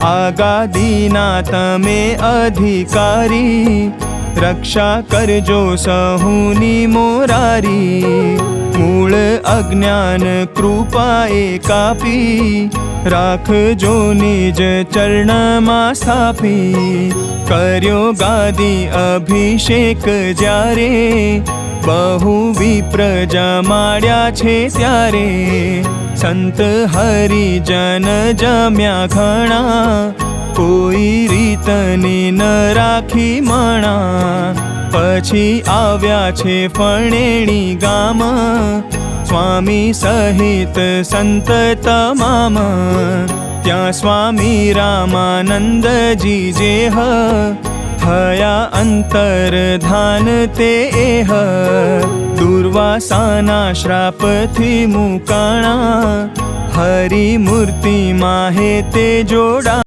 आगादीना तमे अधिकारी, रक्षा करजो सहूनी मोरारी। मूळ अज्ञान कृपाए कापी, राखजो निज चरणमा स्थापी। कर्यो गादी अभिषेक ज्यारे, बहु विप्रजा माड्या छे त्यारे। संत हरिजन जम्या घणा, कोई रीतनी न राखी मणा। पछी आव्या छे फणेणी गाम, स्वामी सहित संत तमाम। त्या स्वामी रामानंदजी जेह, थया अंतरधान ते एह। दुर्वासाना श्रापथी मुकाणा, हरि मूर्ति माहे ते जोड़ा।